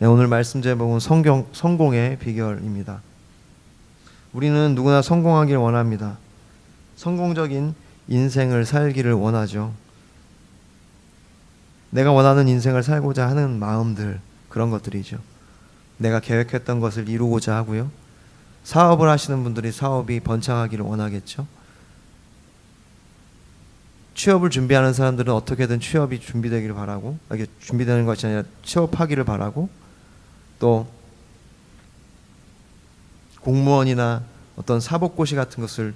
네, 오늘 말씀 제목은 성공의 비결입니다. 우리는 누구나 성공하길 원합니다. 성공적인 인생을 살기를 원하죠. 내가 원하는 인생을 살고자 하는 마음들, 그런 것들이죠. 내가 계획했던 것을 이루고자 하고요. 사업을 하시는 분들이 사업이 번창하기를 원하겠죠. 취업을 준비하는 사람들은 어떻게든 취업이 준비되기를 바라고, 이게 준비되는 것이 아니라 취업하기를 바라고, 또 공무원이나 어떤 사법고시 같은 것을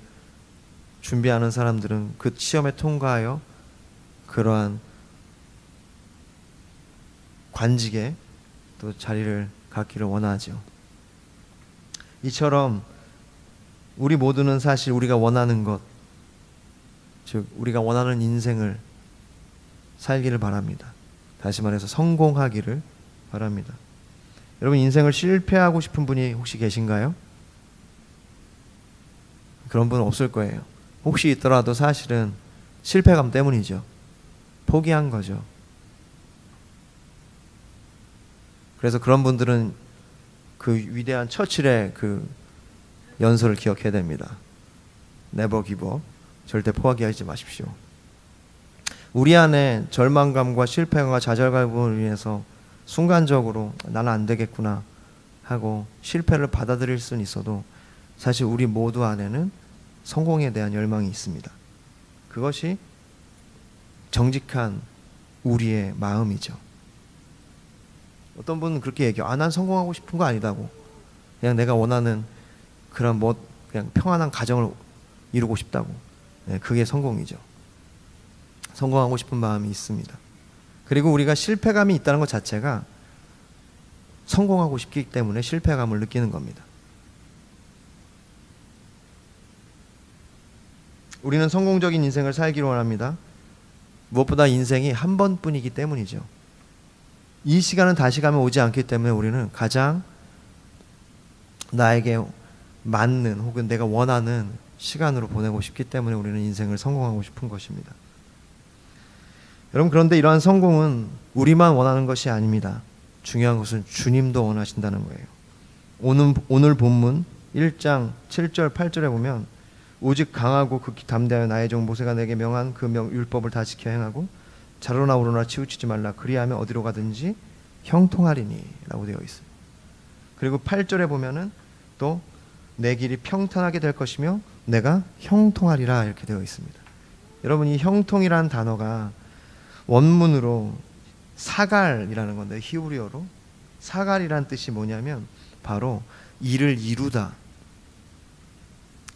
준비하는 사람들은 그 시험에 통과하여 그러한 관직에 또 자리를 갖기를 원하죠. 이처럼 우리 모두는 사실 우리가 원하는 것, 즉 우리가 원하는 인생을 살기를 바랍니다. 다시 말해서 성공하기를 바랍니다. 여러분, 인생을 실패하고 싶은 분이 혹시 계신가요? 그런 분은 없을 거예요. 혹시 있더라도 사실은 실패감 때문이죠. 포기한 거죠. 그래서 그런 분들은 그 위대한 처칠의 그 연설을 기억해야 됩니다. Never give up. 절대 포기하지 마십시오. 우리 안에 절망감과 실패감과 좌절감을 인해서 순간적으로 나는 안 되겠구나 하고 실패를 받아들일 수는 있어도 사실 우리 모두 안에는 성공에 대한 열망이 있습니다. 그것이 정직한 우리의 마음이죠. 어떤 분은 그렇게 얘기해요. 난 성공하고 싶은 거 아니다고. 그냥 내가 원하는 그런 그냥 평안한 가정을 이루고 싶다고. 네, 그게 성공이죠. 성공하고 싶은 마음이 있습니다. 그리고 우리가 실패감이 있다는 것 자체가 성공하고 싶기 때문에 실패감을 느끼는 겁니다. 우리는 성공적인 인생을 살기를 원합니다. 무엇보다 인생이 한 번뿐이기 때문이죠. 이 시간은 다시 가면 오지 않기 때문에 우리는 가장 나에게 맞는 혹은 내가 원하는 시간으로 보내고 싶기 때문에 우리는 인생을 성공하고 싶은 것입니다. 여러분, 그런데 이러한 성공은 우리만 원하는 것이 아닙니다. 중요한 것은 주님도 원하신다는 거예요. 오늘 본문 1장 7절 8절에 보면 오직 강하고 극히 담대하여 나의 종 모세가 내게 명한 그 율법을 다 지켜 행하고 좌로나 우로나 치우치지 말라. 그리하면 어디로 가든지 형통하리니 라고 되어 있어요. 그리고 8절에 보면은 또 내 길이 평탄하게 될 것이며 내가 형통하리라 이렇게 되어 있습니다. 여러분, 이 형통이라는 단어가 원문으로 사갈이라는 건데, 히브리어로 사갈이라는 뜻이 뭐냐면 바로 일을 이루다,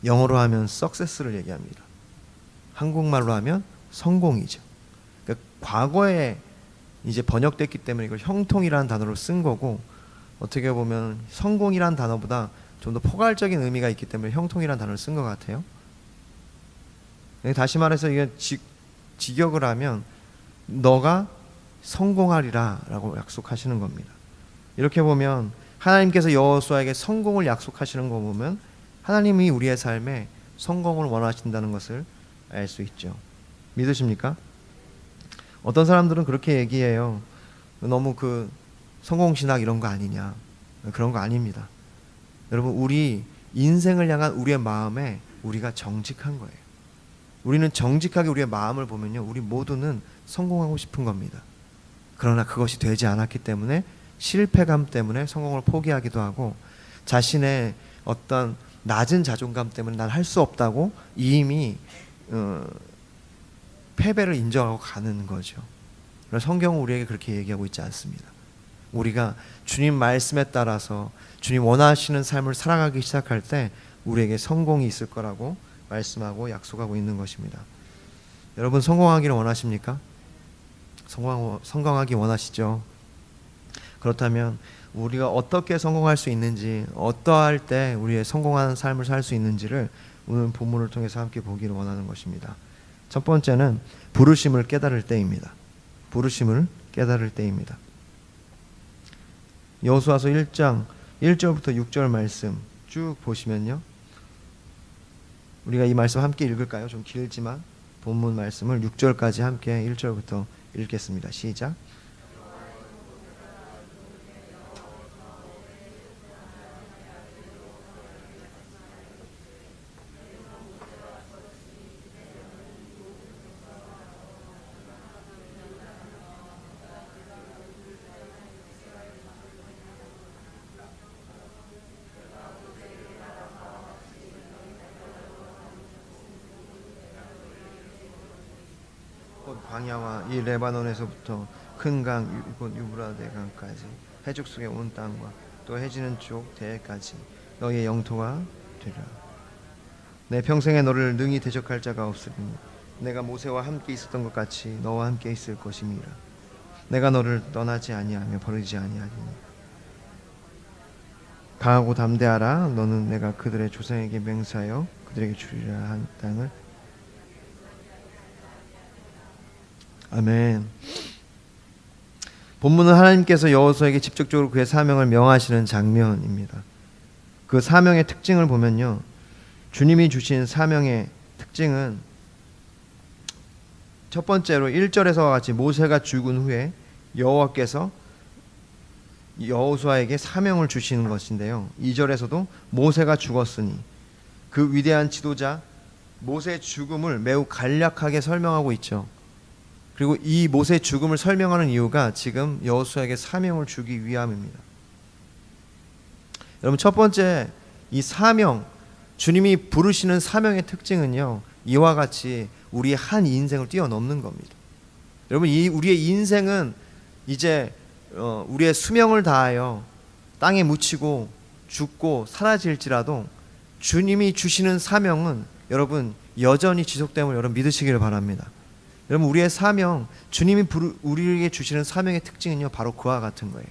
영어로 하면 success를 얘기합니다. 한국말로 하면 성공이죠. 그러니까 과거에 이제 번역됐기 때문에 이걸 형통이라는 단어로 쓴 거고, 어떻게 보면 성공이라는 단어보다 좀 더 포괄적인 의미가 있기 때문에 형통이라는 단어를 쓴 것 같아요. 다시 말해서 이게 직역을 하면 너가 성공하리라 라고 약속하시는 겁니다. 이렇게 보면 하나님께서 여호수아에게 성공을 약속하시는 거 보면 하나님이 우리의 삶에 성공을 원하신다는 것을 알 수 있죠. 믿으십니까? 어떤 사람들은 그렇게 얘기해요. 너무 그 성공신학 이런 거 아니냐. 그런 거 아닙니다. 여러분, 우리 인생을 향한 우리의 마음에 우리가 정직한 거예요. 우리는 정직하게 우리의 마음을 보면요, 우리 모두는 성공하고 싶은 겁니다. 그러나 그것이 되지 않았기 때문에 실패감 때문에 성공을 포기하기도 하고, 자신의 어떤 낮은 자존감 때문에 난 할 수 없다고 이미 패배를 인정하고 가는 거죠. 그래서 성경은 우리에게 그렇게 얘기하고 있지 않습니다. 우리가 주님 말씀에 따라서 주님 원하시는 삶을 살아가기 시작할 때 우리에게 성공이 있을 거라고 말씀하고 약속하고 있는 것입니다. 여러분, 성공하기를 원하십니까? 성공하기 원하시죠? 그렇다면 우리가 어떻게 성공할 수 있는지, 어떠할 때 우리의 성공하는 삶을 살 수 있는지를 오늘 본문을 통해서 함께 보기를 원하는 것입니다. 첫 번째는 부르심을 깨달을 때입니다. 부르심을 깨달을 때입니다. 여호수아서 1장 1절부터 6절 말씀 쭉 보시면요, 우리가 이 말씀 함께 읽을까요? 좀 길지만 본문 말씀을 6절까지 함께 1절부터 읽겠습니다. 시작. 광야와 이 레바논에서부터 큰 강 곧 유브라데 강까지 해적 속의 온 땅과 또 해지는 쪽 대해까지 너희의 영토가 되리라. 내 평생에 너를 능히 대적할 자가 없으리니 내가 모세와 함께 있었던 것 같이 너와 함께 있을 것임이라. 내가 너를 떠나지 아니하며 버리지 아니하리니 강하고 담대하라. 너는 내가 그들의 조상에게 맹세하여 그들에게 주리라 한 땅을. 아멘. 본문은 하나님께서 여호수아에게 직접적으로 그의 사명을 명하시는 장면입니다. 그 사명의 특징을 보면요, 주님이 주신 사명의 특징은 첫 번째로 1절에서와 같이 모세가 죽은 후에 여호와께서 여호수아에게 사명을 주시는 것인데요, 2절에서도 모세가 죽었으니 그 위대한 지도자 모세의 죽음을 매우 간략하게 설명하고 있죠. 그리고 이 모세의 죽음을 설명하는 이유가 지금 여호수아에게 사명을 주기 위함입니다. 여러분, 첫 번째 이 사명, 주님이 부르시는 사명의 특징은요, 이와 같이 우리의 한 인생을 뛰어넘는 겁니다. 여러분, 우리의 인생은 이제 우리의 수명을 다하여 땅에 묻히고 죽고 사라질지라도 주님이 주시는 사명은 여러분 여전히 지속됨을 여러분 믿으시기를 바랍니다. 여러분, 우리의 사명, 주님이 우리에게 주시는 사명의 특징은요, 바로 그와 같은 거예요.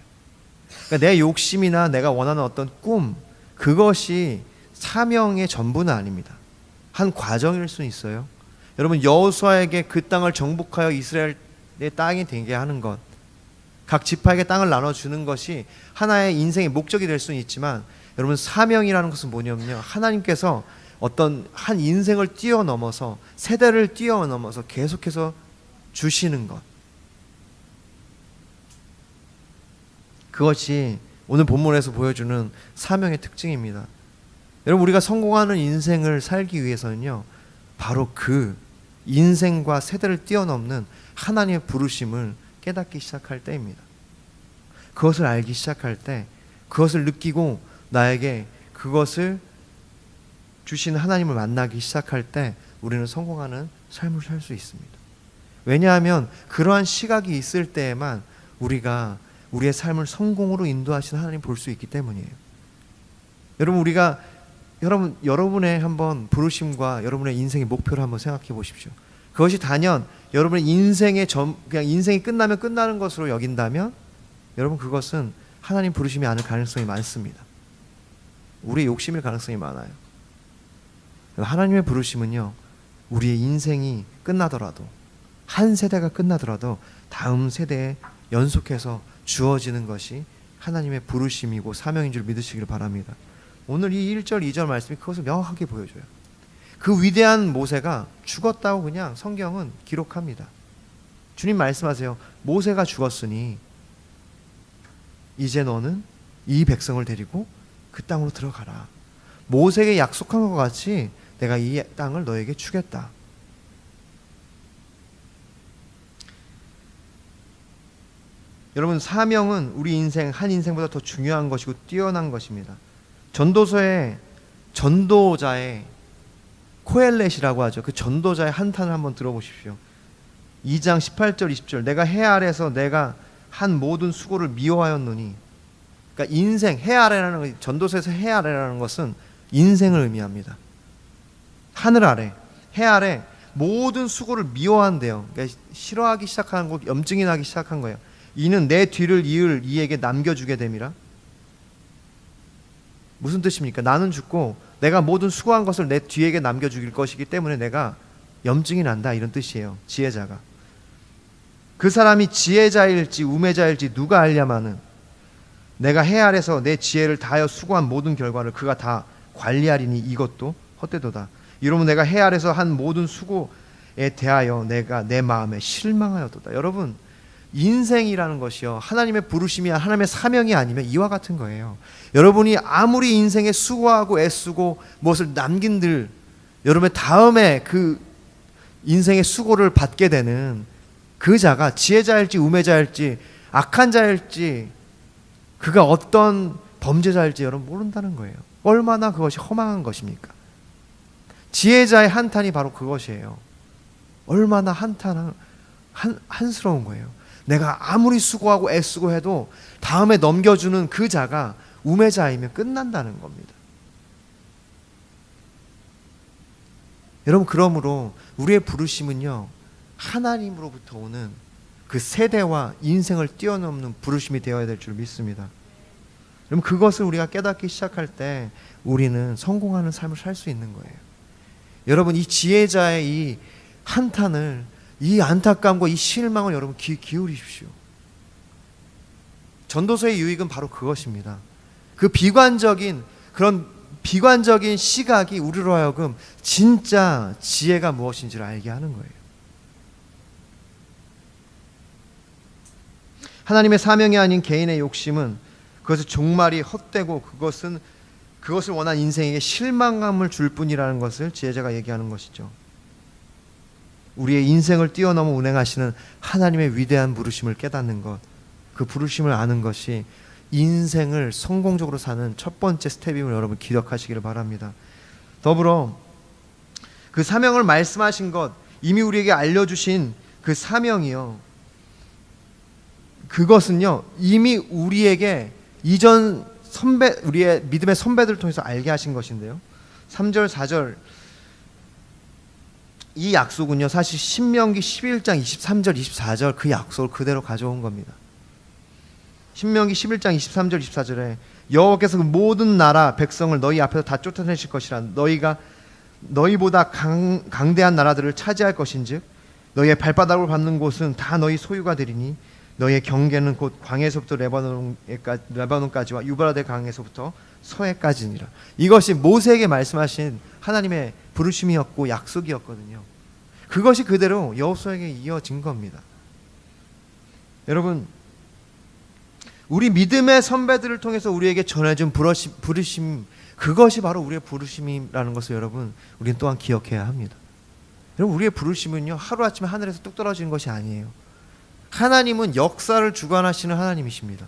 그러니까 내 욕심이나 내가 원하는 어떤 꿈, 그것이 사명의 전부는 아닙니다. 한 과정일 수 있어요. 여러분, 여호수아에게 그 땅을 정복하여 이스라엘의 땅이 되게 하는 것, 각 지파에게 땅을 나눠주는 것이 하나의 인생의 목적이 될 수는 있지만, 여러분, 사명이라는 것은 뭐냐면요, 하나님께서 어떤 한 인생을 뛰어넘어서, 세대를 뛰어넘어서 계속해서 주시는 것, 그것이 오늘 본문에서 보여주는 사명의 특징입니다. 여러분, 우리가 성공하는 인생을 살기 위해서는요, 바로 그 인생과 세대를 뛰어넘는 하나님의 부르심을 깨닫기 시작할 때입니다. 그것을 알기 시작할 때, 그것을 느끼고 나에게 그것을 주신 하나님을 만나기 시작할 때 우리는 성공하는 삶을 살 수 있습니다. 왜냐하면 그러한 시각이 있을 때에만 우리가 우리의 삶을 성공으로 인도하시는 하나님을 볼 수 있기 때문이에요. 여러분의 한번 부르심과 여러분의 인생의 목표를 한번 생각해 보십시오. 그것이 단연 여러분의 그냥 인생이 끝나면 끝나는 것으로 여긴다면 여러분, 그것은 하나님 부르심이 아닐 가능성이 많습니다. 우리의 욕심일 가능성이 많아요. 하나님의 부르심은요, 우리의 인생이 끝나더라도, 한 세대가 끝나더라도 다음 세대에 연속해서 주어지는 것이 하나님의 부르심이고 사명인 줄 믿으시길 바랍니다. 오늘 이 1절 2절 말씀이 그것을 명확하게 보여줘요. 그 위대한 모세가 죽었다고 그냥 성경은 기록합니다. 주님 말씀하세요. 모세가 죽었으니 이제 너는 이 백성을 데리고 그 땅으로 들어가라. 모세에게 약속한 것 같이 내가 이 땅을 너에게 주겠다. 여러분, 사명은 우리 인생 한 인생보다 더 중요한 것이고 뛰어난 것입니다. 전도서에 전도자의 코엘렛이라고 하죠. 그 전도자의 한탄을 한번 들어보십시오. 2장 18절 20절 내가 해 아래서 내가 한 모든 수고를 미워하였노니, 그러니까 인생, 해 아래라는, 전도서에서 해 아래라는 것은 인생을 의미합니다. 하늘 아래, 해 아래 모든 수고를 미워한대요. 그러니까 싫어하기 시작한 거, 염증이 나기 시작한 거예요. 이는 내 뒤를 이을 이에게 남겨주게 됨이라. 무슨 뜻입니까? 나는 죽고 내가 모든 수고한 것을 내 뒤에게 남겨주길 것이기 때문에 내가 염증이 난다, 이런 뜻이에요. 지혜자가. 그 사람이 지혜자일지 우매자일지 누가 알랴마는 내가 해 아래서 내 지혜를 다하여 수고한 모든 결과를 그가 다 관리하리니 이것도 헛되도다. 이러면 내가 해 아래서 한 모든 수고에 대하여 내가 내 마음에 실망하였도다. 여러분, 인생이라는 것이요, 하나님의 부르심이, 하나님의 사명이 아니면 이와 같은 거예요. 여러분이 아무리 인생에 수고하고 애쓰고 무엇을 남긴들, 여러분의 다음에 그 인생의 수고를 받게 되는 그 자가 지혜자일지 우매자일지 악한 자일지 그가 어떤 범죄자일지 여러분 모른다는 거예요. 얼마나 그것이 허망한 것입니까? 지혜자의 한탄이 바로 그것이에요. 얼마나 한스러운 거예요. 내가 아무리 수고하고 애쓰고 해도 다음에 넘겨주는 그 자가 우매자이면 끝난다는 겁니다. 여러분, 그러므로 우리의 부르심은요, 하나님으로부터 오는 그 세대와 인생을 뛰어넘는 부르심이 되어야 될 줄 믿습니다. 여러분, 그것을 우리가 깨닫기 시작할 때 우리는 성공하는 삶을 살 수 있는 거예요. 여러분, 이 지혜자의 이 한탄을, 이 안타까움과 이 실망을 여러분 기울이십시오. 전도서의 유익은 바로 그것입니다. 그 비관적인 시각이 우리로 하여금 진짜 지혜가 무엇인지를 알게 하는 거예요. 하나님의 사명이 아닌 개인의 욕심은 그것의 종말이 헛되고 그것을 원한 인생에게 실망감을 줄 뿐이라는 것을 지혜자가 얘기하는 것이죠. 우리의 인생을 뛰어넘어 운행하시는 하나님의 위대한 부르심을 깨닫는 것, 그 부르심을 아는 것이 인생을 성공적으로 사는 첫 번째 스텝임을 여러분 기억하시기를 바랍니다. 더불어 그 사명을 말씀하신 것, 이미 우리에게 알려주신 그 사명이요, 그것은요 이미 우리에게 이전 우리의 믿음의 선배들을 통해서 알게 하신 것인데요, 3절 4절 이 약속은요 사실 신명기 11장 23절 24절 그 약속을 그대로 가져온 겁니다. 신명기 11장 23절 24절에 여호와께서 그 모든 나라 백성을 너희 앞에서 다 쫓아내실 것이라. 너희가 너희보다 강대한 나라들을 차지할 것인즉 너희의 발바닥을 밟는 곳은 다 너희 소유가 되리니 너희의 경계는 곧 광야에서부터 레바논까지와 유브라데 강에서부터 서해까지니라. 이것이 모세에게 말씀하신 하나님의 부르심이었고 약속이었거든요. 그것이 그대로 여호수아에게 이어진 겁니다. 여러분, 우리 믿음의 선배들을 통해서 우리에게 전해준 부르심, 그것이 바로 우리의 부르심이라는 것을 여러분 우리는 또한 기억해야 합니다. 여러분, 우리의 부르심은요 하루아침에 하늘에서 뚝 떨어지는 것이 아니에요. 하나님은 역사를 주관하시는 하나님이십니다.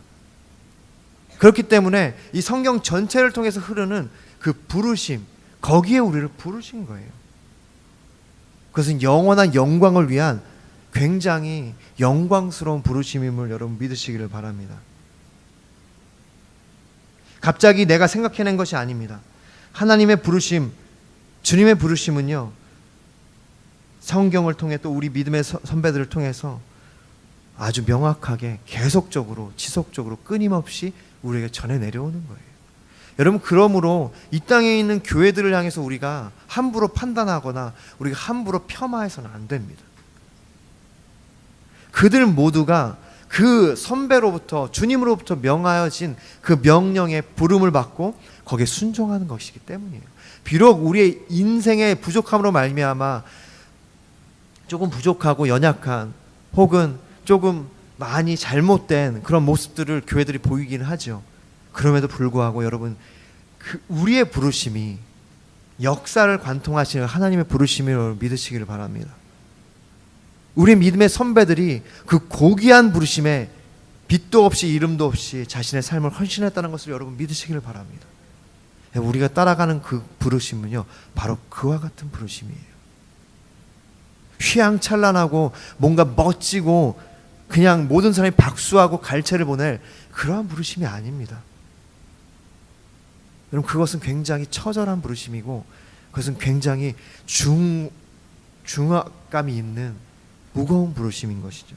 그렇기 때문에 이 성경 전체를 통해서 흐르는 그 부르심, 거기에 우리를 부르신 거예요. 그것은 영원한 영광을 위한 굉장히 영광스러운 부르심임을 여러분 믿으시기를 바랍니다. 갑자기 내가 생각해낸 것이 아닙니다. 하나님의 부르심, 주님의 부르심은요 성경을 통해 또 우리 믿음의 선배들을 통해서 아주 명확하게 계속적으로 지속적으로 끊임없이 우리에게 전해 내려오는 거예요. 여러분, 그러므로 이 땅에 있는 교회들을 향해서 우리가 함부로 판단하거나 우리가 함부로 폄하해서는 안 됩니다. 그들 모두가 그 선배로부터 주님으로부터 명하여진 그 명령의 부름을 받고 거기에 순종하는 것이기 때문이에요. 비록 우리의 인생의 부족함으로 말미암아 조금 부족하고 연약한 혹은 조금 많이 잘못된 그런 모습들을 교회들이 보이기는 하죠. 그럼에도 불구하고 여러분, 우리의 부르심이 역사를 관통하시는 하나님의 부르심을 믿으시기를 바랍니다. 우리 믿음의 선배들이 그 고귀한 부르심에 빛도 없이 이름도 없이 자신의 삶을 헌신했다는 것을 여러분 믿으시기를 바랍니다. 우리가 따라가는 그 부르심은요 바로 그와 같은 부르심이에요. 휘황찬란하고 뭔가 멋지고 그냥 모든 사람이 박수하고 갈채를 보낼 그러한 부르심이 아닙니다. 여러분, 그것은 굉장히 처절한 부르심이고 그것은 굉장히 중압감이 있는 무거운 부르심인 것이죠.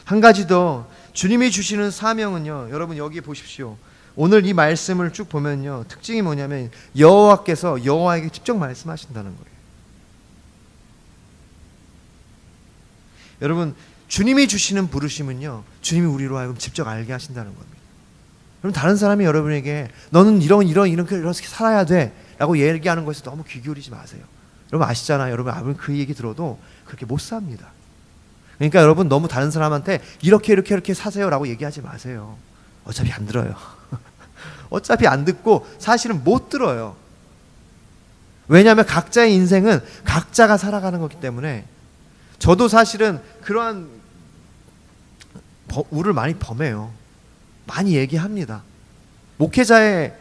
한 가지 더, 주님이 주시는 사명은요, 여러분 여기 보십시오. 오늘 이 말씀을 쭉 보면요 특징이 뭐냐면 여호와께서 여호와에게 직접 말씀하신다는 거예요. 여러분, 주님이 주시는 부르심은요 주님이 우리로 하여금 직접 알게 하신다는 겁니다. 여러분, 다른 사람이 여러분에게 너는 이렇게 살아야 돼 라고 얘기하는 것에 너무 귀 기울이지 마세요. 여러분 아시잖아요. 여러분 아무리 그 얘기 들어도 그렇게 못 삽니다. 그러니까 여러분 너무 다른 사람한테 이렇게 사세요 라고 얘기하지 마세요. 어차피 안 들어요. 어차피 안 듣고 사실은 못 들어요. 왜냐하면 각자의 인생은 각자가 살아가는 거기 때문에. 저도 사실은 그러한 우를 많이 범해요. 많이 얘기합니다. 목회자의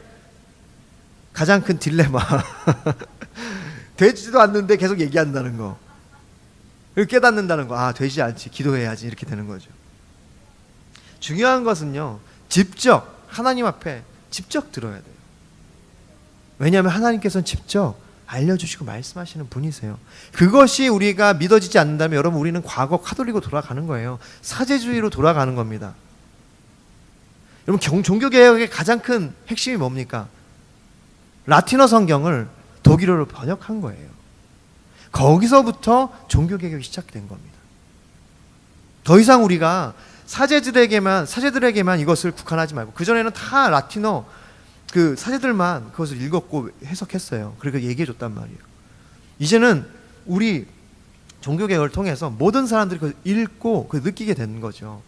가장 큰 딜레마 되지도 않는데 계속 얘기한다는 거. 그리고 깨닫는다는 거, 아, 되지 않지, 기도해야지, 이렇게 되는 거죠. 중요한 것은요, 직접 하나님 앞에 직접 들어야 돼요. 왜냐하면 하나님께서는 직접 알려주시고 말씀하시는 분이세요. 그것이 우리가 믿어지지 않는다면 여러분, 우리는 과거 카톨릭으로 돌아가는 거예요. 사제주의로 돌아가는 겁니다. 여러분, 종교개혁의 가장 큰 핵심이 뭡니까? 라틴어 성경을 독일어로 번역한 거예요. 거기서부터 종교개혁이 시작된 겁니다. 더 이상 우리가 사제들에게만 이것을 국한하지 말고, 그전에는 다 라틴어 그 사제들만 그것을 읽었고 해석했어요. 그리고 얘기해 줬단 말이에요. 이제는 우리 종교개혁을 통해서 모든 사람들이 그걸 읽고 느끼게 되는 거죠.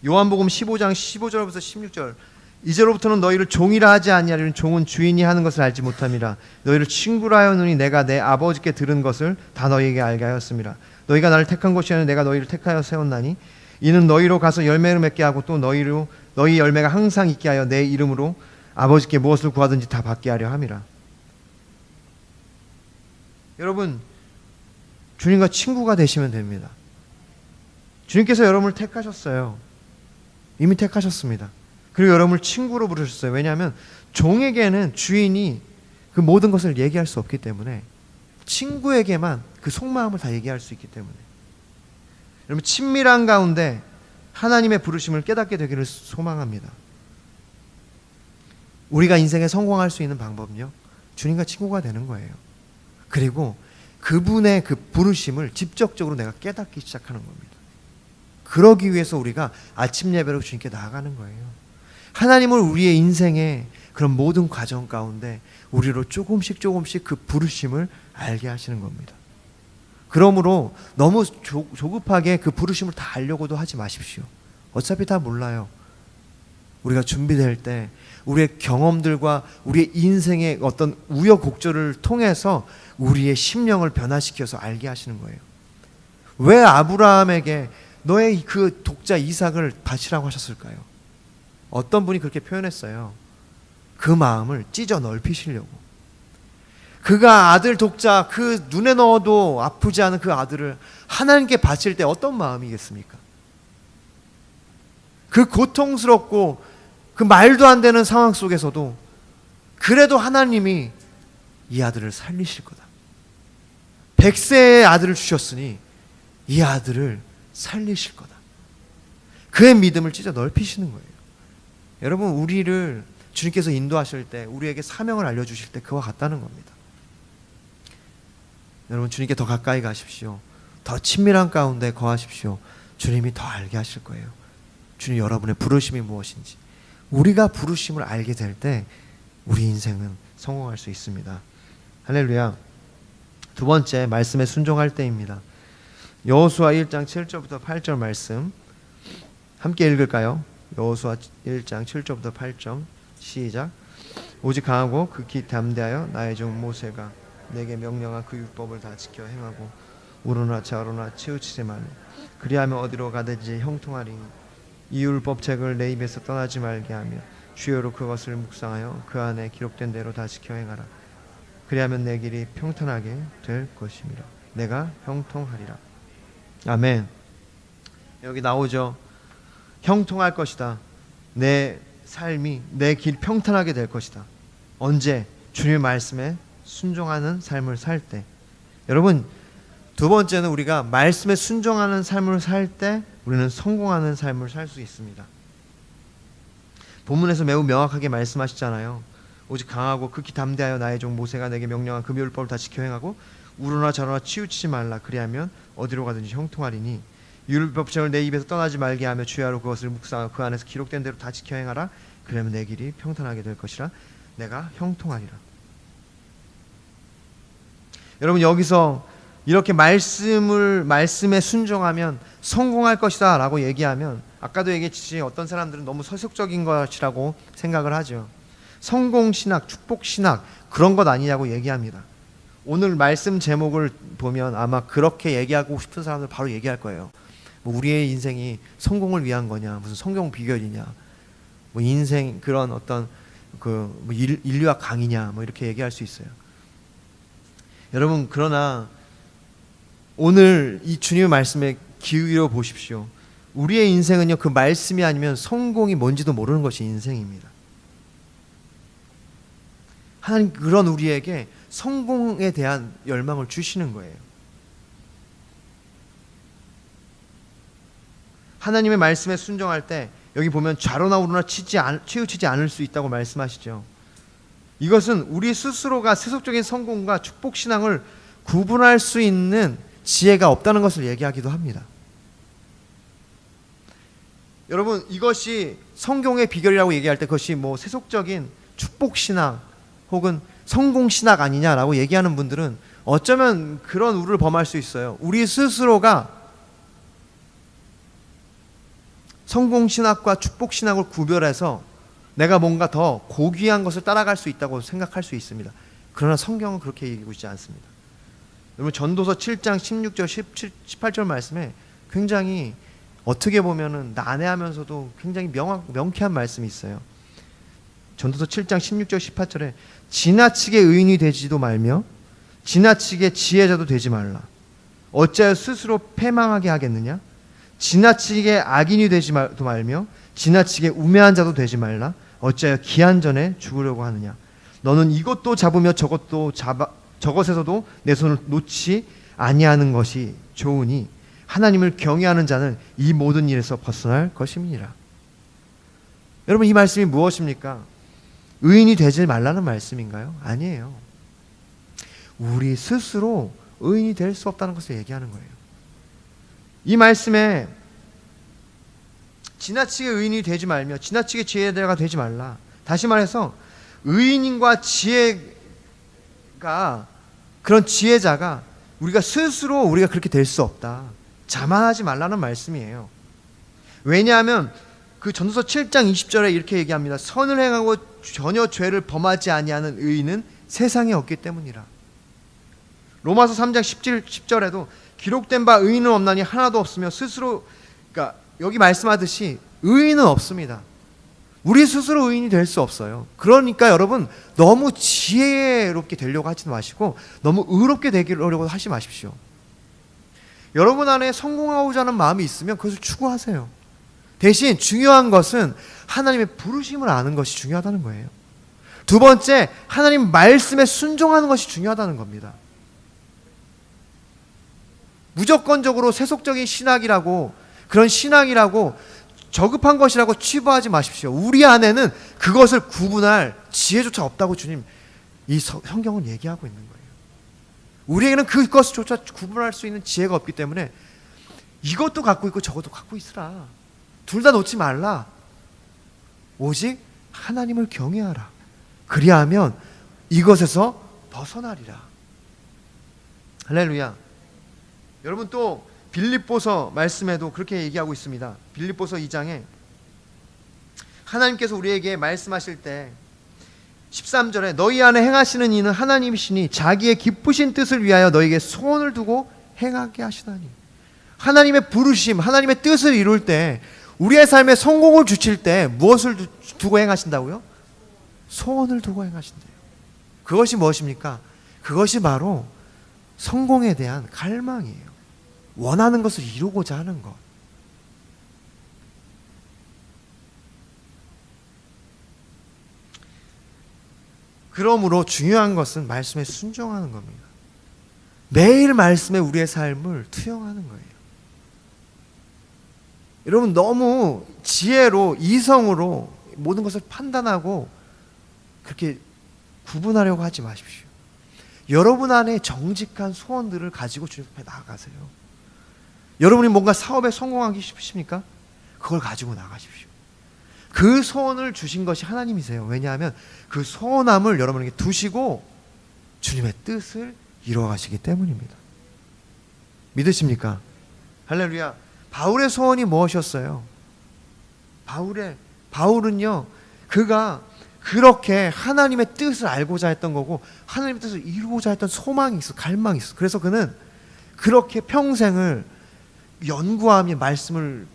요한복음 15장 15절부터 16절, 이제로부터는 너희를 종이라 하지 아니하리니 종은 주인이 하는 것을 알지 못함이라. 너희를 친구라 하였노니 내가 내 아버지께 들은 것을 다 너희에게 알게 하였음이라. 너희가 나를 택한 것이 아니라 내가 너희를 택하여 세웠나니 이는 너희로 가서 열매를 맺게 하고 또 너희 열매가 항상 있게 하여 내 이름으로 아버지께 무엇을 구하든지 다 받게 하려 함이라. 여러분, 주님과 친구가 되시면 됩니다. 주님께서 여러분을 택하셨어요. 이미 택하셨습니다. 그리고 여러분을 친구로 부르셨어요. 왜냐하면 종에게는 주인이 그 모든 것을 얘기할 수 없기 때문에 친구에게만 그 속마음을 다 얘기할 수 있기 때문에, 여러분, 친밀한 가운데 하나님의 부르심을 깨닫게 되기를 소망합니다. 우리가 인생에 성공할 수 있는 방법은요, 주님과 친구가 되는 거예요. 그리고 그분의 그 부르심을 직접적으로 내가 깨닫기 시작하는 겁니다. 그러기 위해서 우리가 아침 예배로 주님께 나아가는 거예요. 하나님을 우리의 인생의 그런 모든 과정 가운데 우리로 조금씩 그 부르심을 알게 하시는 겁니다. 그러므로 너무 조급하게 그 부르심을 다 알려고도 하지 마십시오. 어차피 다 몰라요. 우리가 준비될 때 우리의 경험들과 우리의 인생의 어떤 우여곡절을 통해서 우리의 심령을 변화시켜서 알게 하시는 거예요. 왜 아브라함에게 너의 그 독자 이삭을 바치라고 하셨을까요? 어떤 분이 그렇게 표현했어요. 그 마음을 찢어 넓히시려고. 그가 아들 독자, 그 눈에 넣어도 아프지 않은 그 아들을 하나님께 바칠 때 어떤 마음이겠습니까? 그 고통스럽고 그 말도 안 되는 상황 속에서도 그래도 하나님이 이 아들을 살리실 거다. 100세의 아들을 주셨으니 이 아들을 살리실 거다. 그의 믿음을 찢어 넓히시는 거예요. 여러분, 우리를 주님께서 인도하실 때, 우리에게 사명을 알려주실 때 그와 같다는 겁니다. 여러분, 주님께 더 가까이 가십시오. 더 친밀한 가운데 거하십시오. 주님이 더 알게 하실 거예요. 주님, 여러분의 부르심이 무엇인지. 우리가 부르심을 알게 될 때 우리 인생은 성공할 수 있습니다. 할렐루야. 두 번째, 말씀에 순종할 때입니다. 여호수아 1장 7절부터 8절 말씀 함께 읽을까요? 여호수아 1장 7절부터 8절 시작. 오직 강하고 극히 담대하여 나의 종 모세가 내게 명령한 그 율법을 다 지켜 행하고 우로나 좌로나 치우치지 말라. 그리하면 어디로 가든지 형통하리니 이 율법책을 내 입에서 떠나지 말게 하며 주여로 그것을 묵상하여 그 안에 기록된 대로 다 지켜 행하라. 그리하면 내 길이 평탄하게 될 것임이라. 내가 형통하리라. 아멘. 여기 나오죠. 형통할 것이다. 내 삶이, 내 길 평탄하게 될 것이다. 언제? 주님의 말씀에 순종하는 삶을 살 때. 여러분, 두 번째는 우리가 말씀에 순종하는 삶을 살 때 우리는 성공하는 삶을 살 수 있습니다. 본문에서 매우 명확하게 말씀하시잖아요. 오직 강하고 극히 담대하여 나의 종 모세가 내게 명령한 그 율법을 다 지켜 행하고 우로나 좌로나 치우치지 말라. 그리하면 어디로 가든지 형통하리니 율법책을 내 입에서 떠나지 말게 하며 주야로 그것을 묵상하고 그 안에서 기록된 대로 다 지켜 행하라. 그러면 내 길이 평탄하게 될 것이라. 내가 형통하리라. 여러분, 여기서 이렇게 말씀에 순종하면 성공할 것이다 라고 얘기하면, 아까도 얘기했듯이 어떤 사람들은 너무 서술적인 것이라고 생각을 하죠. 성공신학, 축복신학 그런 것 아니냐고 얘기합니다. 오늘 말씀 제목을 보면 아마 그렇게 얘기하고 싶은 사람들 바로 얘기할 거예요. 뭐 우리의 인생이 성공을 위한 거냐, 무슨 성경 비결이냐, 뭐 인생 그런 어떤 뭐 인류학 강의냐, 뭐 이렇게 얘기할 수 있어요. 여러분, 그러나 오늘 이 주님의 말씀에 기울여 보십시오. 우리의 인생은요, 그 말씀이 아니면 성공이 뭔지도 모르는 것이 인생입니다. 하나님 그런 우리에게 성공에 대한 열망을 주시는 거예요. 하나님의 말씀에 순종할 때 여기 보면 좌로나 우로나 치우치지 않을 수 있다고 말씀하시죠. 이것은 우리 스스로가 세속적인 성공과 축복신앙을 구분할 수 있는 지혜가 없다는 것을 얘기하기도 합니다. 여러분, 이것이 성공의 비결이라고 얘기할 때 그것이 뭐 세속적인 축복신앙 혹은 성공신학 아니냐라고 얘기하는 분들은 어쩌면 그런 우를 범할 수 있어요. 우리 스스로가 성공신학과 축복신학을 구별해서 내가 뭔가 더 고귀한 것을 따라갈 수 있다고 생각할 수 있습니다. 그러나 성경은 그렇게 얘기하고 있지 않습니다. 여러분, 전도서 7장 16절 18절 말씀에 굉장히 어떻게 보면은 난해하면서도 굉장히 명쾌한 말씀이 있어요. 전도서 7장 16절 18절에 지나치게 의인이 되지도 말며 지나치게 지혜자도 되지 말라. 어찌하여 스스로 패망하게 하겠느냐? 지나치게 악인이 되지도 말며 지나치게 우매한 자도 되지 말라. 어찌하여 기한 전에 죽으려고 하느냐? 너는 이것도 잡으며 저것에서도 내 손을 놓지 아니하는 것이 좋으니 하나님을 경외하는 자는 이 모든 일에서 벗어날 것임이니라. 여러분, 이 말씀이 무엇입니까? 의인이 되지 말라는 말씀인가요? 아니에요. 우리 스스로 의인이 될 수 없다는 것을 얘기하는 거예요. 이 말씀에 지나치게 의인이 되지 말며 지나치게 지혜자가 되지 말라. 다시 말해서 의인과 지혜가, 그런 지혜자가 우리가 스스로 우리가 그렇게 될 수 없다. 자만하지 말라는 말씀이에요. 왜냐하면 그 전도서 7장 20절에 이렇게 얘기합니다. 선을 행하고 전혀 죄를 범하지 아니하는 의인은 세상에 없기 때문이라. 로마서 3장 10절에도 기록된 바 의인은 없나니 하나도 없으며 스스로, 그러니까 여기 말씀하듯이 의인은 없습니다. 우리 스스로 의인이 될 수 없어요. 그러니까 여러분, 너무 지혜롭게 되려고 하지 마시고 너무 의롭게 되려고 하지 마십시오. 여러분 안에 성공하고자 하는 마음이 있으면 그것을 추구하세요. 대신 중요한 것은 하나님의 부르심을 아는 것이 중요하다는 거예요. 두 번째, 하나님 말씀에 순종하는 것이 중요하다는 겁니다. 무조건적으로 세속적인 신학이라고, 그런 신앙이라고 저급한 것이라고 치부하지 마십시오. 우리 안에는 그것을 구분할 지혜조차 없다고 주님 이 성경은 얘기하고 있는 거예요. 우리에게는 그것조차 구분할 수 있는 지혜가 없기 때문에 이것도 갖고 있고 저것도 갖고 있으라. 둘 다 놓지 말라. 오직 하나님을 경외하라. 그리하면 이것에서 벗어나리라. 할렐루야. 여러분, 또 빌립보서 말씀에도 그렇게 얘기하고 있습니다. 빌립보서 2장에 하나님께서 우리에게 말씀하실 때 13절에 너희 안에 행하시는 이는 하나님이시니 자기의 기쁘신 뜻을 위하여 너에게 소원을 두고 행하게 하시다니. 하나님의 부르심, 하나님의 뜻을 이룰 때, 우리의 삶에 성공을 주실 때 무엇을 두고 행하신다고요? 소원을 두고 행하신대요. 그것이 무엇입니까? 그것이 바로 성공에 대한 갈망이에요. 원하는 것을 이루고자 하는 것. 그러므로 중요한 것은 말씀에 순종하는 겁니다. 매일 말씀에 우리의 삶을 투영하는 거예요. 여러분, 너무 지혜로, 이성으로 모든 것을 판단하고 그렇게 구분하려고 하지 마십시오. 여러분 안에 정직한 소원들을 가지고 주님 앞에 나아가세요. 여러분이 뭔가 사업에 성공하기 싶으십니까? 그걸 가지고 나가십시오. 그 소원을 주신 것이 하나님이세요. 왜냐하면 그 소원함을 여러분에게 두시고 주님의 뜻을 이루어가시기 때문입니다. 믿으십니까? 할렐루야. 바울의 소원이 무엇이었어요? 바울은요, 그가 그렇게 하나님의 뜻을 알고자 했던 거고 하나님의 뜻을 이루고자 했던 소망이 있어, 갈망이 있어. 그래서 그는 그렇게 평생을 연구하며 말씀을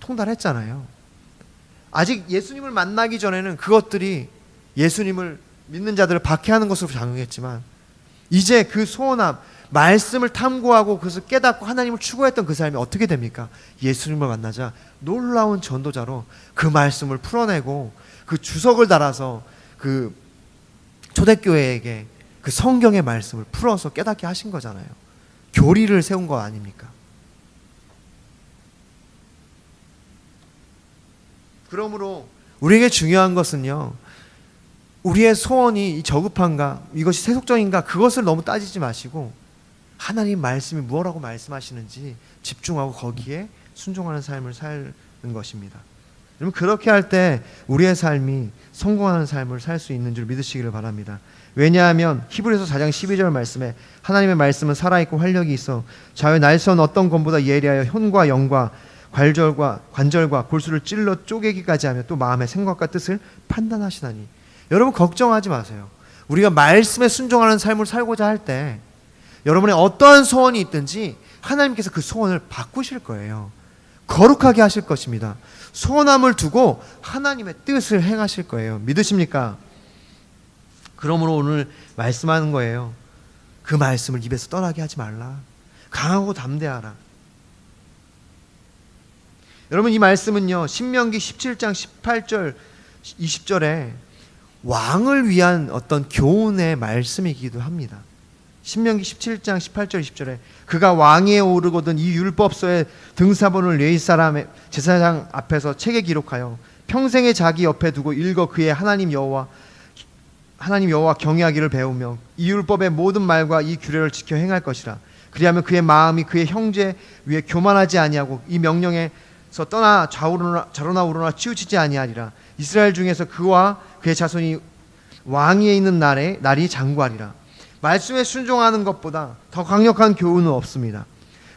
통달했잖아요. 아직 예수님을 만나기 전에는 그것들이 예수님을 믿는 자들을 박해하는 것으로 작용했지만 이제 그 소원함, 말씀을 탐구하고 그것을 깨닫고 하나님을 추구했던 그 삶이 어떻게 됩니까? 예수님을 만나자 놀라운 전도자로 그 말씀을 풀어내고 그 주석을 달아서 그 초대교회에게 그 성경의 말씀을 풀어서 깨닫게 하신 거잖아요. 교리를 세운 거 아닙니까? 그러므로 우리에게 중요한 것은요, 우리의 소원이 저급한가, 이것이 세속적인가, 그것을 너무 따지지 마시고 하나님 말씀이 무엇라고 말씀하시는지 집중하고 거기에 순종하는 삶을 사는 것입니다. 여러분, 그렇게 할 때 우리의 삶이 성공하는 삶을 살 수 있는 줄 믿으시기를 바랍니다. 왜냐하면 히브리서 4장 12절 말씀에 하나님의 말씀은 살아있고 활력이 있어 좌우에 날선 어떤 검보다 예리하여 혈과 영과 관절과 골수를 찔러 쪼개기까지 하며 또 마음의 생각과 뜻을 판단하시나니. 여러분, 걱정하지 마세요. 우리가 말씀에 순종하는 삶을 살고자 할 때 여러분의 어떠한 소원이 있든지 하나님께서 그 소원을 바꾸실 거예요. 거룩하게 하실 것입니다. 소원함을 두고 하나님의 뜻을 행하실 거예요. 믿으십니까? 그러므로 오늘 말씀하는 거예요. 그 말씀을 입에서 떠나게 하지 말라. 강하고 담대하라. 여러분, 이 말씀은요, 신명기 17장 18절 20절에 왕을 위한 어떤 교훈의 말씀이기도 합니다. 신명기 17장 18절 20절에 그가 왕위에 오르거든 이 율법서의 등사본을 레위 사람의 제사장 앞에서 책에 기록하여 평생에 자기 옆에 두고 읽어 그의 하나님 여호와 경외하기를 배우며 이 율법의 모든 말과 이 규례를 지켜 행할 것이라. 그리하면 그의 마음이 그의 형제 위에 교만하지 아니하고 이 명령에서 떠나 좌로나 우로나 치우치지 아니하리라. 이스라엘 중에서 그와 그의 자손이 왕위에 있는 날이 장구하리라. 말씀에 순종하는 것보다 더 강력한 교훈은 없습니다.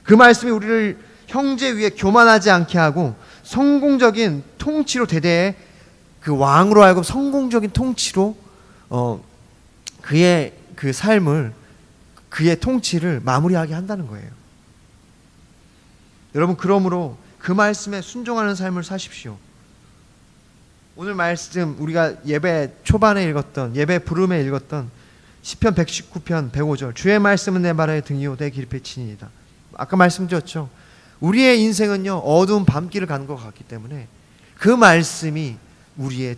그 말씀이 우리를 형제 위에 교만하지 않게 하고 성공적인 통치로 대대의 그 왕으로 하여금 성공적인 통치로 그의 그 삶을, 그의 통치를 마무리하게 한다는 거예요. 여러분, 그러므로 그 말씀에 순종하는 삶을 사십시오. 오늘 말씀 우리가 예배 초반에 읽었던, 예배 부름에 읽었던 시편 119편 105절 주의 말씀은 내 발의 등이요 내 길의 빛이니이다. 아까 말씀드렸죠. 우리의 인생은요, 어두운 밤길을 가는 것 같기 때문에 그 말씀이 우리의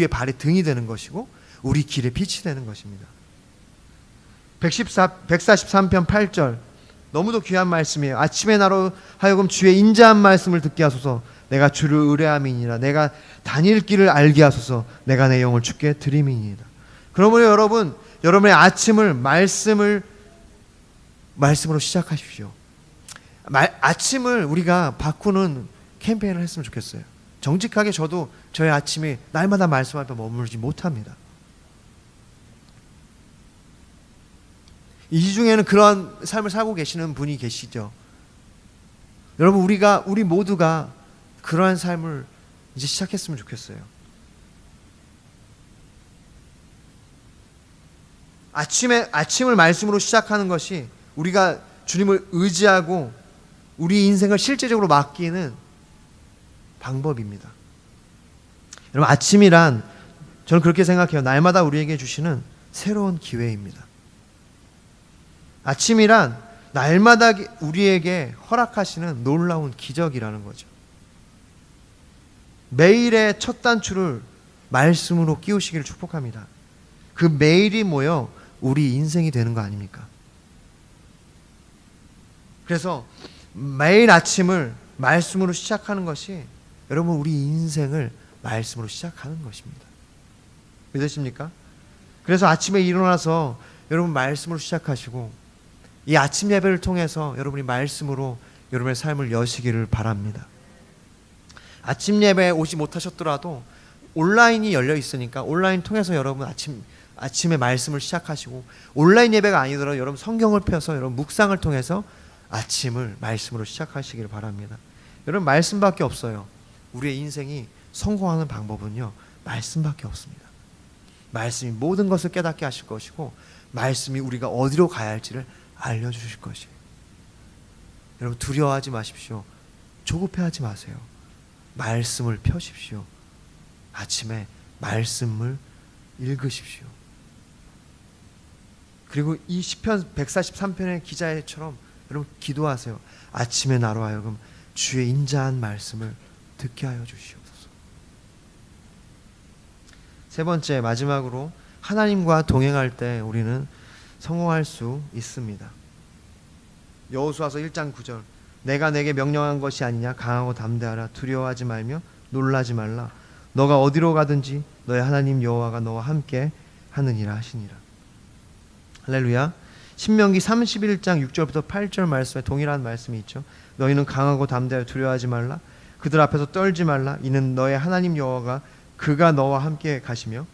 발의 등이 되는 것이고 우리 길의 빛이 되는 것입니다. 143편 8절 너무도 귀한 말씀이에요. 아침에 나로 하여금 주의 인자한 말씀을 듣게 하소서. 내가 주를 의뢰함이니라. 내가 다닐 길을 알게 하소서. 내가 내 영을 주께 드림이니이다. 그러므로 여러분의 아침을 말씀으로 시작하십시오. 아침을 우리가 바꾸는 캠페인을 했으면 좋겠어요. 정직하게 저도 저의 아침이 날마다 말씀 앞에 머무르지 못합니다. 이 중에는 그런 삶을 살고 계시는 분이 계시죠. 여러분, 우리 모두가 그러한 삶을 이제 시작했으면 좋겠어요. 아침을 말씀으로 시작하는 것이 우리가 주님을 의지하고 우리 인생을 실제적으로 맡기는 방법입니다. 여러분, 아침이란 저는 그렇게 생각해요. 날마다 우리에게 주시는 새로운 기회입니다. 아침이란 날마다 우리에게 허락하시는 놀라운 기적이라는 거죠. 매일의 첫 단추를 말씀으로 끼우시기를 축복합니다. 그 매일이 모여 우리 인생이 되는 거 아닙니까? 그래서 매일 아침을 말씀으로 시작하는 것이 여러분 우리 인생을 말씀으로 시작하는 것입니다. 믿으십니까? 그래서 아침에 일어나서 여러분 말씀으로 시작하시고 이 아침 예배를 통해서 여러분이 말씀으로 여러분의 삶을 여시기를 바랍니다. 아침 예배에 오지 못하셨더라도 온라인이 열려 있으니까 온라인 통해서 여러분 아침에 말씀을 시작하시고, 온라인 예배가 아니더라도 여러분 성경을 펴서 여러분 묵상을 통해서 아침을 말씀으로 시작하시기를 바랍니다. 여러분, 말씀밖에 없어요. 우리의 인생이 성공하는 방법은요, 말씀밖에 없습니다. 말씀이 모든 것을 깨닫게 하실 것이고 말씀이 우리가 어디로 가야 할지를 알려주실 것이에요. 여러분, 두려워하지 마십시오. 조급해하지 마세요. 말씀을 펴십시오. 아침에 말씀을 읽으십시오. 그리고 이 시편 143편의 기자처럼 여러분 기도하세요. 아침에 나로 하여금 주의 인자한 말씀을 듣게 하여 주시옵소서. 세 번째, 마지막으로 하나님과 동행할 때 우리는 성공할 수 있습니다. 여호수아서 1장 9절, 내가 내게 명령한 것이 아니냐, 강하고 담대하라, 두려워하지 말며 놀라지 말라, 너가 어디로 가든지 너의 하나님 여호와가 너와 함께 하느니라 하시니라. 할렐루야. 신명기 31장 6절부터 8절 말씀에 동일한 말씀이 있죠. 너희는 강하고 담대하여 두려워하지 말라, 그들 앞에서 떨지 말라, 이는 너의 하나님 여호와가 그가 너와 함께 가시며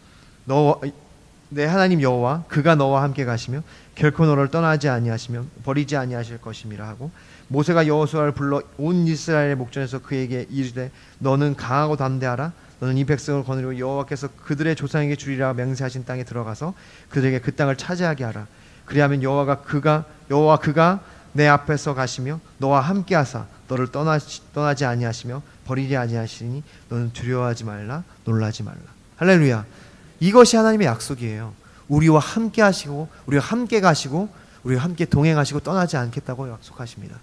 내 하나님 여호와 그가 너와 함께 가시며 결코 너를 떠나지 아니하시며 버리지 아니하실 것임이라 하고, 모세가 여호수아를 불러 온 이스라엘의 목전에서 그에게 이르되 너는 강하고 담대하라, 너는 이 백성을 거느리고 여호와께서 그들의 조상에게 주리라 맹세하신 땅에 들어가서 그들에게 그 땅을 차지하게 하라. 그리하면 여호와 그가 내 앞에서 가시며 너와 함께 하사 너를 떠나지 아니하시며 버리지 아니하시니 너는 두려워하지 말라, 놀라지 말라. 할렐루야. 이것이 하나님의 약속이에요. 우리와 함께 하시고 우리와 함께 가시고 우리와 함께 동행하시고 떠나지 않겠다고 약속하십니다.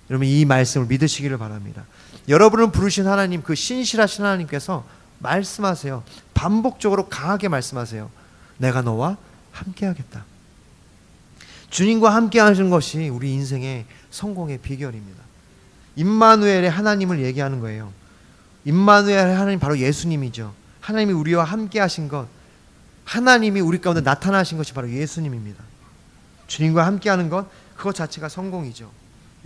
여러분, 이 말씀을 믿으시기를 바랍니다. 여러분을 부르신 하나님, 그 신실하신 하나님께서 말씀하세요. 반복적으로 강하게 말씀하세요. 내가 너와 함께 하겠다. 주님과 함께 하시는 것이 우리 인생의 성공의 비결입니다. 임마누엘의 하나님을 얘기하는 거예요. 임마누엘의 하나님, 바로 예수님이죠. 하나님이 우리와 함께 하신 것, 하나님이 우리 가운데 나타나신 것이 바로 예수님입니다. 주님과 함께 하는 것, 그것 자체가 성공이죠.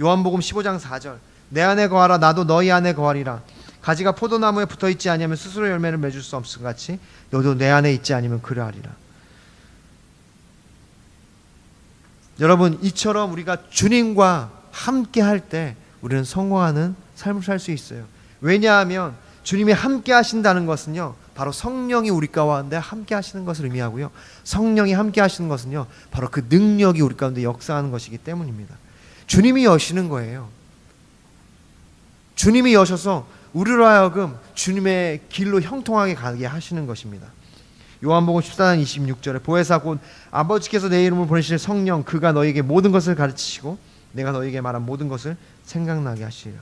요한복음 15장 4절, 내 안에 거하라, 나도 너희 안에 거하리라. 가지가 포도나무에 붙어있지 아니하면 스스로 열매를 맺을 수 없을 것 같이 너도 내 안에 있지 아니면 그러하리라. 여러분, 이처럼 우리가 주님과 함께 할 때 우리는 성공하는 삶을 살 수 있어요. 왜냐하면 주님이 함께 하신다는 것은요, 바로 성령이 우리 가운데 함께 하시는 것을 의미하고요, 성령이 함께 하시는 것은요, 바로 그 능력이 우리 가운데 역사하는 것이기 때문입니다. 주님이 여시는 거예요. 주님이 여셔서 우리로 하여금 주님의 길로 형통하게 가게 하시는 것입니다. 요한복음 14장 26절에 보혜사 곧 아버지께서 내 이름을 보내실 성령, 그가 너에게 모든 것을 가르치시고 내가 너에게 말한 모든 것을 생각나게 하시리라.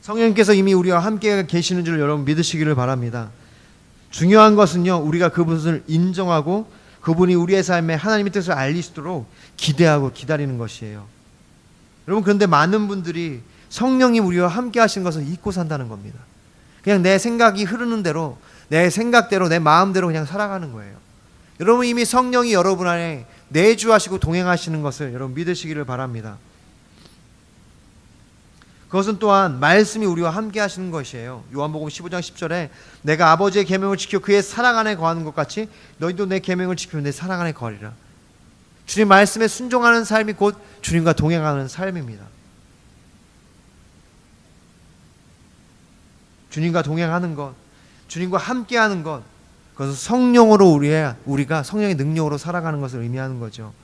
성령님께서 이미 우리와 함께 계시는 줄 여러분 믿으시기를 바랍니다. 중요한 것은요, 우리가 그분을 인정하고 그분이 우리의 삶에 하나님의 뜻을 알리시도록 기대하고 기다리는 것이에요. 여러분, 그런데 많은 분들이 성령이 우리와 함께 하신 것을 잊고 산다는 겁니다. 그냥 내 생각이 흐르는 대로, 내 생각대로, 내 마음대로 그냥 살아가는 거예요. 여러분, 이미 성령이 여러분 안에 내주하시고 동행하시는 것을 여러분 믿으시기를 바랍니다. 그것은 또한 말씀이 우리와 함께 하시는 것이에요. 요한복음 15장 10절에 내가 아버지의 계명을 지켜 그의 사랑 안에 거하는 것 같이 너희도 내 계명을 지키면 내 사랑 안에 거하리라. 주님 말씀에 순종하는 삶이 곧 주님과 동행하는 삶입니다. 주님과 동행하는 것, 주님과 함께하는 것, 그것은 성령으로 우리가 성령의 능력으로 살아가는 것을 의미하는 거죠.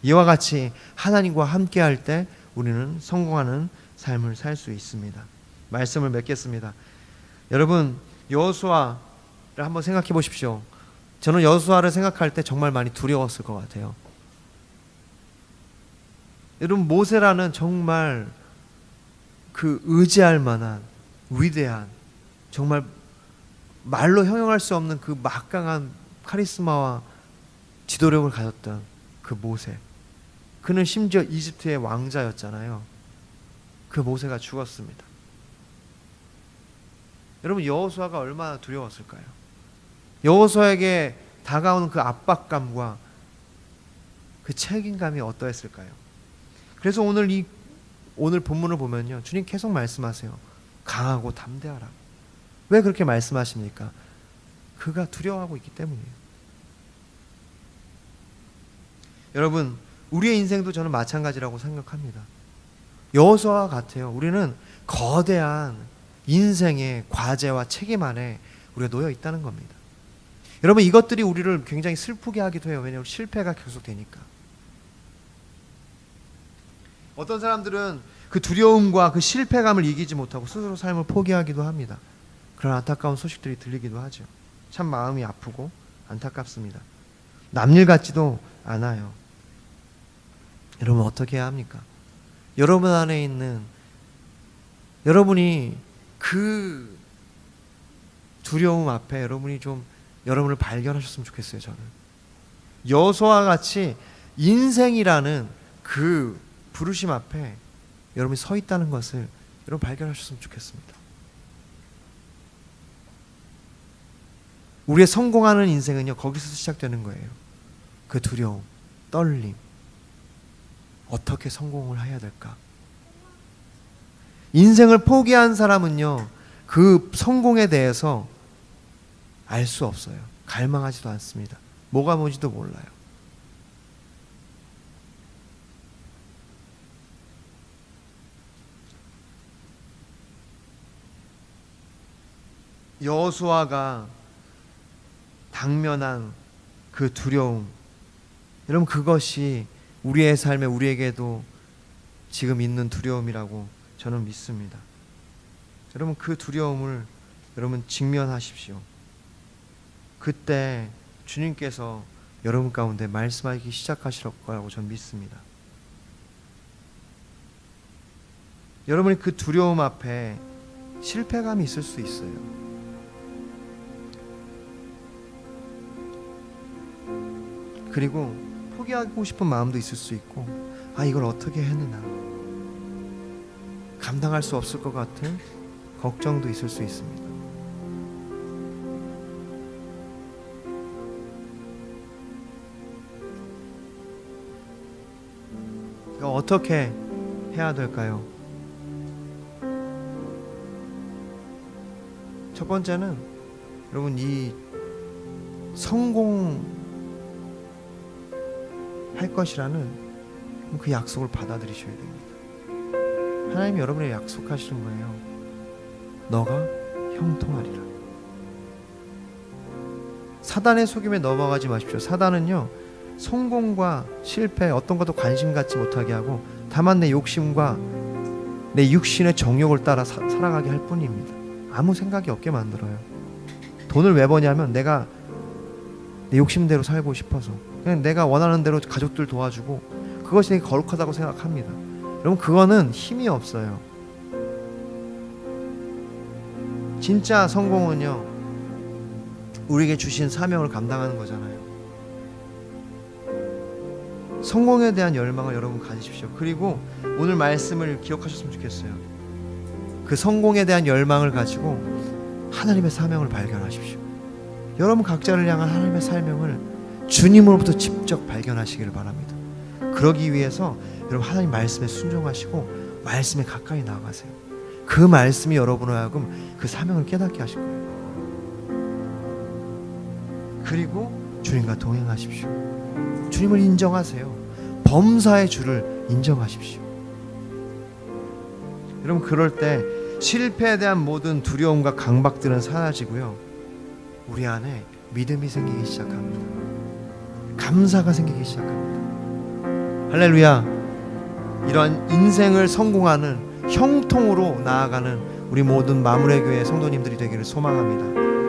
이와 같이 하나님과 함께할 때 우리는 성공하는 삶을 살 수 있습니다. 말씀을 맺겠습니다. 여러분, 여호수아를 한번 생각해 보십시오. 저는 여호수아를 생각할 때 정말 많이 두려웠을 것 같아요. 여러분, 모세라는 정말 그 의지할 만한 위대한, 정말 말로 형용할 수 없는 그 막강한 카리스마와 지도력을 가졌던 그 모세, 그는 심지어 이집트의 왕자였잖아요. 그 모세가 죽었습니다. 여러분, 여호수아가 얼마나 두려웠을까요? 여호수아에게 다가오는 그 압박감과 그 책임감이 어떠했을까요? 그래서 오늘 본문을 보면요, 주님 계속 말씀하세요. 강하고 담대하라. 왜 그렇게 말씀하십니까? 그가 두려워하고 있기 때문이에요. 여러분, 우리의 인생도 저는 마찬가지라고 생각합니다. 여호수아와 같아요. 우리는 거대한 인생의 과제와 책임 안에 우리가 놓여 있다는 겁니다. 여러분, 이것들이 우리를 굉장히 슬프게 하기도 해요. 왜냐하면 실패가 계속되니까. 어떤 사람들은 그 두려움과 그 실패감을 이기지 못하고 스스로 삶을 포기하기도 합니다. 그런 안타까운 소식들이 들리기도 하죠. 참 마음이 아프고 안타깝습니다. 남일 같지도 않아요. 여러분 어떻게 해야 합니까? 여러분 안에 있는 여러분이 그 두려움 앞에 여러분이 좀 여러분을 발견하셨으면 좋겠어요. 저는 여호수아와 같이 인생이라는 그 부르심 앞에 여러분이 서 있다는 것을 여러분 발견하셨으면 좋겠습니다. 우리의 성공하는 인생은요, 거기서 시작되는 거예요. 그 두려움, 떨림, 어떻게 성공을 해야 될까? 인생을 포기한 사람은요, 그 성공에 대해서 알 수 없어요. 갈망하지도 않습니다. 뭐가 뭔지도 몰라요. 여호수아가 당면한 그 두려움, 여러분 그것이 우리의 삶에 우리에게도 지금 있는 두려움이라고 저는 믿습니다. 여러분 그 두려움을 여러분 직면하십시오. 그때 주님께서 여러분 가운데 말씀하기 시작하실 거라고 저는 믿습니다. 여러분이 그 두려움 앞에 실패감이 있을 수 있어요. 그리고 포기하고 싶은 마음도 있을 수 있고, 이걸 어떻게 했느냐, 감당할 수 없을 것 같은 걱정도 있을 수 있습니다. 어떻게 해야 될까요? 첫 번째는 여러분 이 성공할 것이라는 그 약속을 받아들이셔야 됩니다. 하나님이 여러분에게 약속하시는 거예요. 너가 형통하리라. 사단의 속임에 넘어가지 마십시오. 사단은요, 성공과 실패 어떤 것도 관심 갖지 못하게 하고 다만 내 욕심과 내 육신의 정욕을 따라 살아가게 할 뿐입니다. 아무 생각이 없게 만들어요. 돈을 왜 버냐면 내가 내 욕심대로 살고 싶어서, 그냥 내가 원하는 대로 가족들 도와주고, 그것이 되게 거룩하다고 생각합니다. 여러분 그거는 힘이 없어요. 진짜 성공은요, 우리에게 주신 사명을 감당하는 거잖아요. 성공에 대한 열망을 여러분 가지십시오. 그리고 오늘 말씀을 기억하셨으면 좋겠어요. 그 성공에 대한 열망을 가지고 하나님의 사명을 발견하십시오. 여러분 각자를 향한 하나님의 사명을 주님으로부터 직접 발견하시기를 바랍니다. 그러기 위해서 여러분 하나님 말씀에 순종하시고 말씀에 가까이 나아가세요. 그 말씀이 여러분을 하여금 그 사명을 깨닫게 하실 거예요. 그리고 주님과 동행하십시오. 주님을 인정하세요. 범사의 주를 인정하십시오. 여러분 그럴 때 실패에 대한 모든 두려움과 강박들은 사라지고요, 우리 안에 믿음이 생기기 시작합니다. 감사가 생기기 시작합니다. 할렐루야. 이러한 인생을 성공하는 형통으로 나아가는 우리 모든 마무리교회 성도님들이 되기를 소망합니다.